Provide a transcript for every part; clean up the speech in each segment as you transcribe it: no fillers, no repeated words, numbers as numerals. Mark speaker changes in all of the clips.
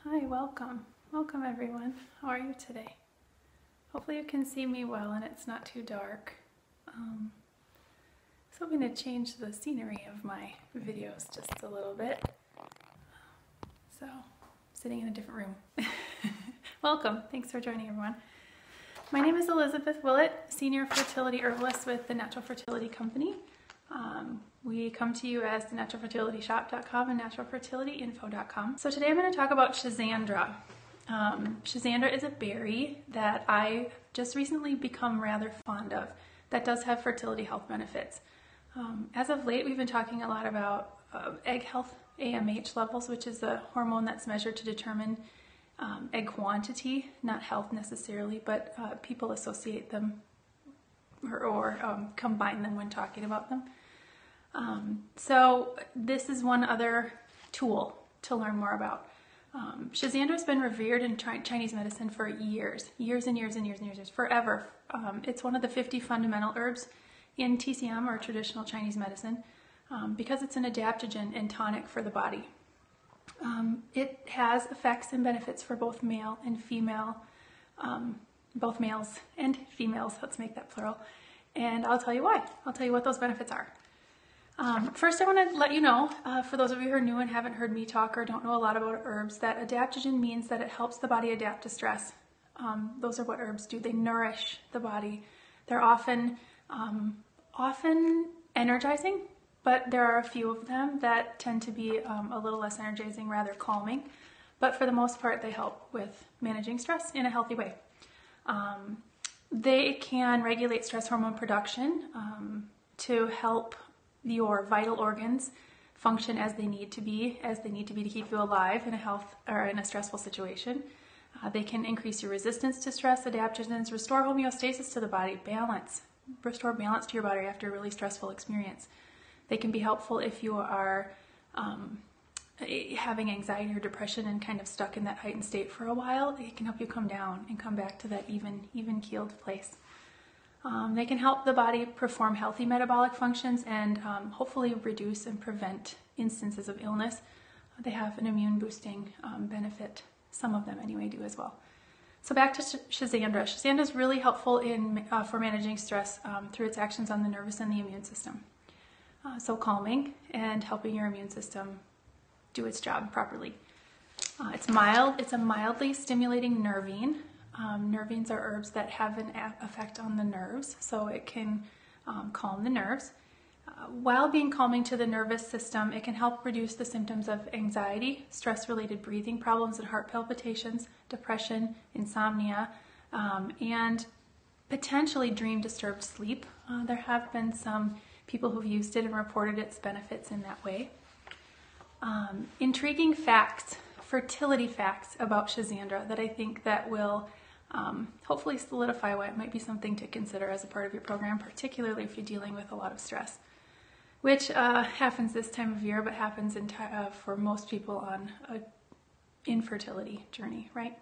Speaker 1: Hi, welcome. Welcome everyone. How are you today? Hopefully you can see me well and it's not too dark. So I'm going to change the scenery of my videos just a little bit. So, sitting in a different room. Welcome. Thanks for joining everyone. My name is Elizabeth Willett, Senior Fertility Herbalist with the Natural Fertility Company. We come to you as the naturalfertilityshop.com and naturalfertilityinfo.com. So today I'm going to talk about Schizandra. Schizandra is a berry that I just recently become rather fond of that does have fertility health benefits. As of late, we've been talking a lot about egg health, AMH levels, which is a hormone that's measured to determine egg quantity, not health necessarily, but people associate them or combine them when talking about them. So this is one other tool to learn more about. Schizandra has been revered in Chinese medicine for years, forever. It's one of the 50 fundamental herbs in TCM or traditional Chinese medicine because it's an adaptogen and tonic for the body. It has effects and benefits for both male and female, both males and females, let's make that plural, and I'll tell you why. I'll tell you what those benefits are. First, I want to let you know, for those of you who are new and haven't heard me talk or don't know a lot about herbs, that adaptogen means that it helps the body adapt to stress. Those are what herbs do. They nourish the body. They're often energizing, but there are a few of them that tend to be a little less energizing, rather calming. But for the most part, they help with managing stress in a healthy way. They can regulate stress hormone production to help your vital organs function as they need to be to keep you alive in a health or in a stressful situation. They can increase your resistance to stress. Adaptogens restore homeostasis to the body, restore balance to your body after a really stressful experience. They can be helpful if you are having anxiety or depression and kind of stuck in that heightened state for a while. It can help you come down and come back to that even-keeled place. They can help the body perform healthy metabolic functions and hopefully reduce and prevent instances of illness. They have an immune boosting benefit. Some of them anyway do as well. So back to Schizandra. Schizandra is really helpful for managing stress through its actions on the nervous and the immune system. So calming and helping your immune system do its job properly. It's mild. It's a mildly stimulating nervine. Nervines are herbs that have an effect on the nerves, so it can calm the nerves. While being calming to the nervous system, it can help reduce the symptoms of anxiety, stress-related breathing problems and heart palpitations, depression, insomnia, and potentially dream-disturbed sleep. There have been some people who've used it and reported its benefits in that way. Intriguing facts, fertility facts about Schizandra that I think that will hopefully solidify why it might be something to consider as a part of your program, particularly if you're dealing with a lot of stress, which happens this time of year, but happens for most people on an infertility journey, right?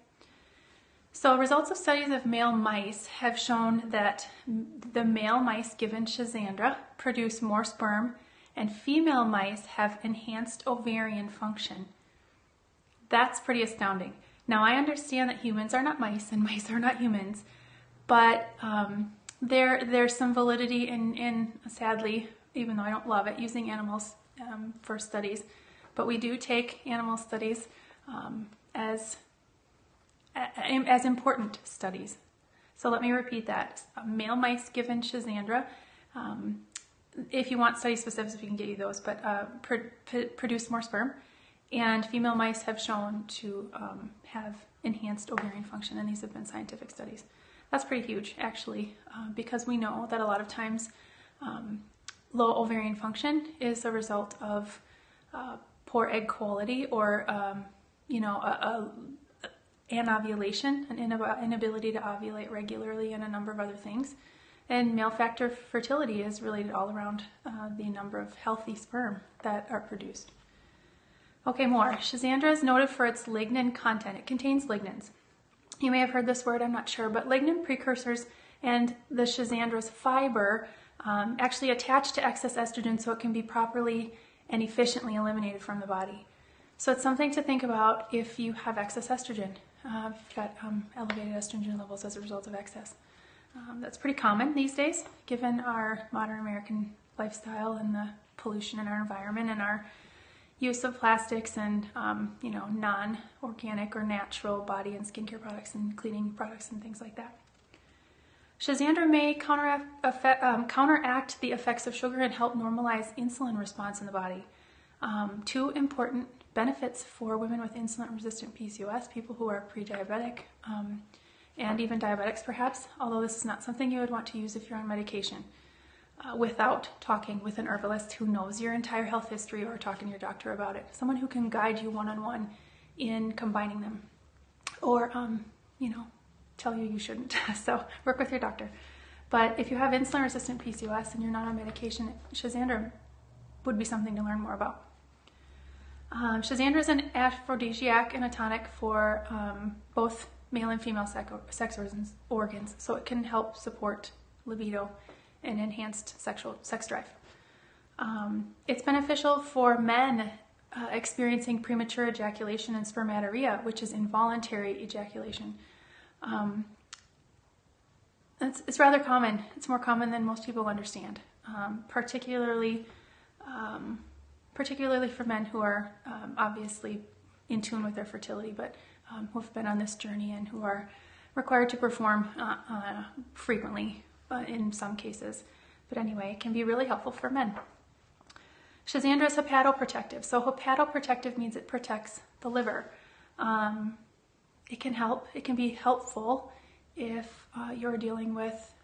Speaker 1: So results of studies of male mice have shown that the male mice given Schizandra produce more sperm and female mice have enhanced ovarian function. That's pretty astounding. Now, I understand that humans are not mice and mice are not humans, but there's some validity in, sadly, even though I don't love it, using animals for studies. But we do take animal studies as important studies. So let me repeat that. Male mice given Schizandra, if you want study specifics, we can get you those, but produce more sperm. And female mice have shown to have enhanced ovarian function, and these have been scientific studies. That's pretty huge, actually, because we know that a lot of times low ovarian function is a result of poor egg quality or, anovulation, an inability to ovulate regularly, and a number of other things. And male factor fertility is related all around the number of healthy sperm that are produced. Okay, more. Schizandra is noted for its lignin content. It contains lignans. You may have heard this word, I'm not sure, but lignin precursors and the Schizandra's fiber actually attach to excess estrogen so it can be properly and efficiently eliminated from the body. So it's something to think about if you have excess estrogen, if you've got elevated estrogen levels as a result of excess. That's pretty common these days, given our modern American lifestyle and the pollution in our environment and our use of plastics and non-organic or natural body and skincare products and cleaning products and things like that. Schizandra may counteract the effects of sugar and help normalize insulin response in the body. Two important benefits for women with insulin-resistant PCOS, people who are pre-diabetic, and even diabetics perhaps, although this is not something you would want to use if you're on medication, without talking with an herbalist who knows your entire health history or talking to your doctor about it. Someone who can guide you one-on-one in combining them, or, tell you shouldn't. So work with your doctor. But if you have insulin-resistant PCOS and you're not on medication, Schizandra would be something to learn more about. Schizandra is an aphrodisiac and a tonic for both male and female sex organs, so it can help support libido and enhanced sex drive. It's beneficial for men experiencing premature ejaculation and spermatorrhea, which is involuntary ejaculation. It's rather common. It's more common than most people understand, particularly for men who are obviously in tune with their fertility, but who have been on this journey and who are required to perform frequently in some cases. But anyway, it can be really helpful for men. Schizandra is hepatoprotective. So hepatoprotective means it protects the liver. It can be helpful if you're dealing with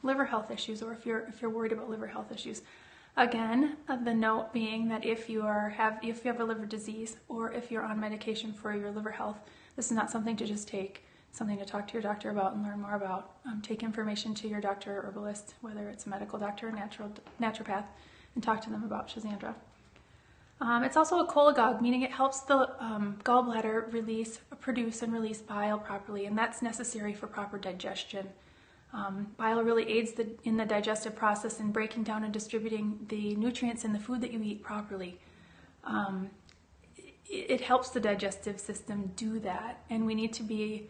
Speaker 1: liver health issues, or if you're worried about liver health issues. Again, the note being that if you have a liver disease, or if you're on medication for your liver health, this is not something to just take, something to talk to your doctor about and learn more about. Take information to your doctor or herbalist, whether it's a medical doctor or naturopath, and talk to them about Schizandra. It's also a cholagogue, meaning it helps the gallbladder produce and release bile properly, and that's necessary for proper digestion. Bile really aids in the digestive process in breaking down and distributing the nutrients in the food that you eat properly. It helps the digestive system do that, and we need to be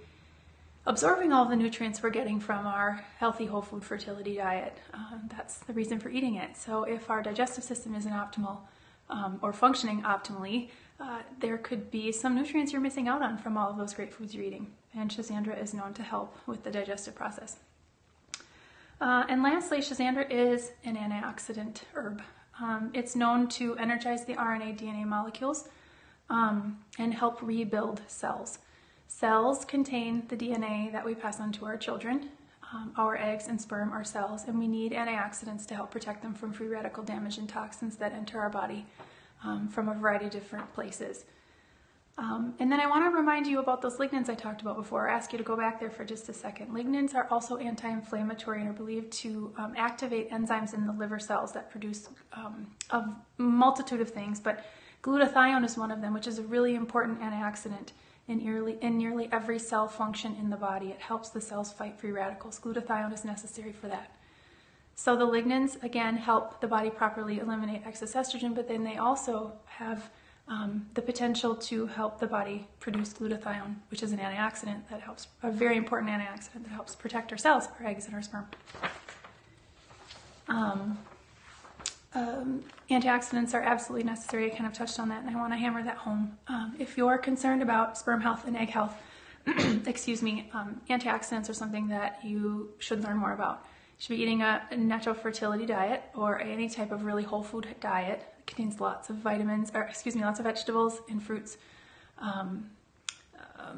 Speaker 1: absorbing all the nutrients we're getting from our healthy whole food fertility diet. That's the reason for eating it. So if our digestive system isn't optimal or functioning optimally, there could be some nutrients you're missing out on from all of those great foods you're eating, and Schizandra is known to help with the digestive process. And lastly, Schizandra is an antioxidant herb. It's known to energize the RNA DNA molecules and help rebuild cells. Cells contain the DNA that we pass on to our children. Our eggs and sperm are cells, and we need antioxidants to help protect them from free radical damage and toxins that enter our body from a variety of different places. And then I want to remind you about those lignans I talked about before, or ask you to go back there for just a second. Lignans are also anti-inflammatory and are believed to activate enzymes in the liver cells that produce a multitude of things, but glutathione is one of them, which is a really important antioxidant in nearly every cell function in the body. It helps the cells fight free radicals. Glutathione is necessary for that. So the lignans, again, help the body properly eliminate excess estrogen, but then they also have the potential to help the body produce glutathione, which is an antioxidant that helps, a very important antioxidant that helps protect our cells, our eggs and our sperm. Antioxidants are absolutely necessary. I kind of touched on that, and I want to hammer that home. If you're concerned about sperm health and egg health, antioxidants are something that you should learn more about. You should be eating a natural fertility diet or any type of really whole food diet. It contains lots of vitamins, lots of vegetables and fruits,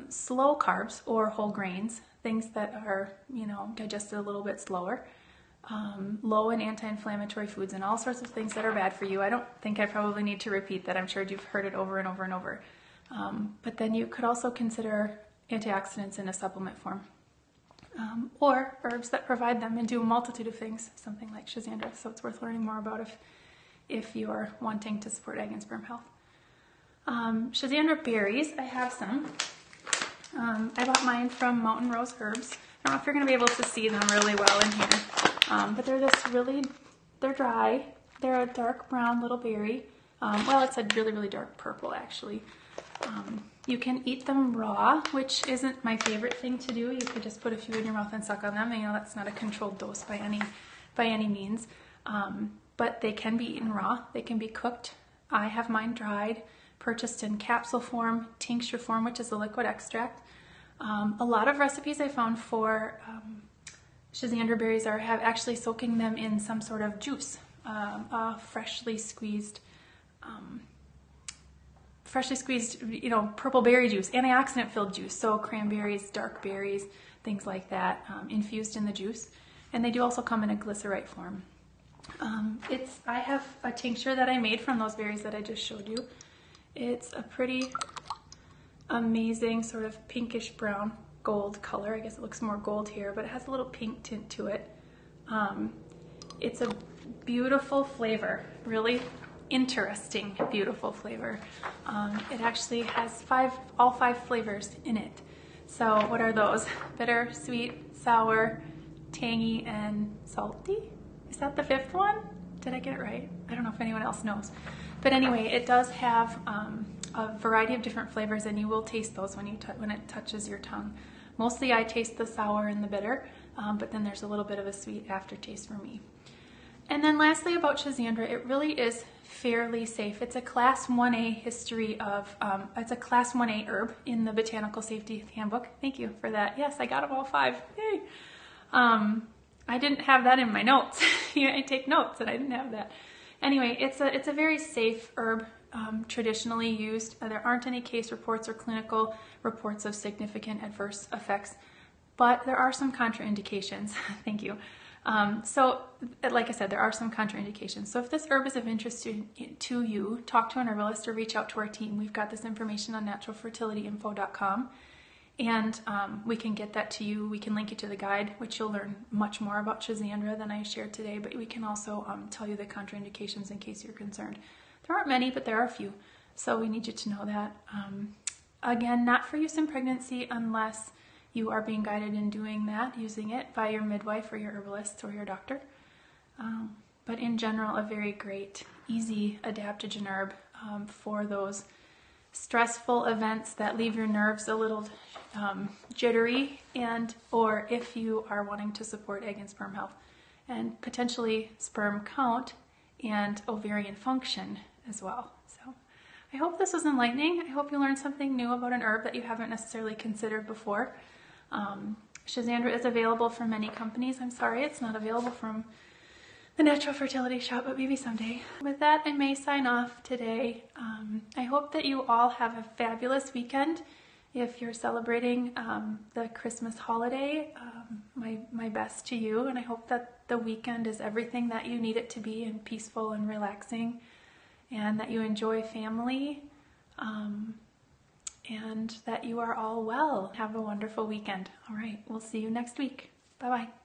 Speaker 1: slow carbs or whole grains, things that are, digested a little bit slower. Low in anti-inflammatory foods, and all sorts of things that are bad for you. I don't think I probably need to repeat that. I'm sure you've heard it over and over and over. But then you could also consider antioxidants in a supplement form, or herbs that provide them and do a multitude of things, something like Schizandra. So it's worth learning more about if you're wanting to support egg and sperm health. Schizandra berries, I have some. I bought mine from Mountain Rose Herbs. I don't know if you're going to be able to see them really well in here. But they're dry. They're a dark brown little berry. Well, it's a really, really dark purple, actually. You can eat them raw, which isn't my favorite thing to do. You could just put a few in your mouth and suck on them. You know, that's not a controlled dose by any means. But they can be eaten raw. They can be cooked. I have mine dried, purchased in capsule form, tincture form, which is a liquid extract. A lot of recipes I found for Schizandra berries have actually soaking them in some sort of juice, freshly squeezed, you know, purple berry juice, antioxidant-filled juice, so cranberries, dark berries, things like that, infused in the juice. And they do also come in a glycerite form. I have a tincture that I made from those berries that I just showed you. It's a pretty amazing sort of pinkish brown gold color. I guess it looks more gold here, but it has a little pink tint to it. It's a beautiful flavor, really interesting, beautiful flavor. It actually has all five flavors in it. So what are those? Bitter, sweet, sour, tangy, and salty? Is that the fifth one? Did I get it right? I don't know if anyone else knows. But anyway, it does have a variety of different flavors, and you will taste those when it touches your tongue. Mostly I taste the sour and the bitter, but then there's a little bit of a sweet aftertaste for me. And then lastly about Schizandra, it really is fairly safe. It's a class 1A history of, it's a class 1A herb in the Botanical Safety Handbook. Thank you for that. Yes, I got them all 5. Yay! I didn't have that in my notes. I take notes and I didn't have that. Anyway, it's a very safe herb, traditionally used. There aren't any case reports or clinical reports of significant adverse effects, but there are some contraindications. Thank you. So, like I said, there are some contraindications. So if this herb is of interest to you, talk to an herbalist or reach out to our team. We've got this information on naturalfertilityinfo.com, and we can get that to you. We can link you to the guide, which you'll learn much more about Schizandra than I shared today, but we can also tell you the contraindications in case you're concerned. There aren't many, but there are a few, so we need you to know that. Again, not for use in pregnancy unless you are being guided in doing that, using it by your midwife or your herbalist or your doctor. But in general, a very great, easy adaptogen herb for those stressful events that leave your nerves a little jittery, or if you are wanting to support egg and sperm health and potentially sperm count and ovarian function as well. So I hope this was enlightening. I hope you learned something new about an herb that you haven't necessarily considered before. Schizandra is available from many companies. I'm sorry it's not available from the Natural Fertility Shop, but maybe someday. With that, I may sign off today. I hope that you all have a fabulous weekend. If you're celebrating the Christmas holiday, my best to you, and I hope that the weekend is everything that you need it to be, and peaceful and relaxing, and that you enjoy family, and that you are all well. Have a wonderful weekend. All right, we'll see you next week. Bye-bye.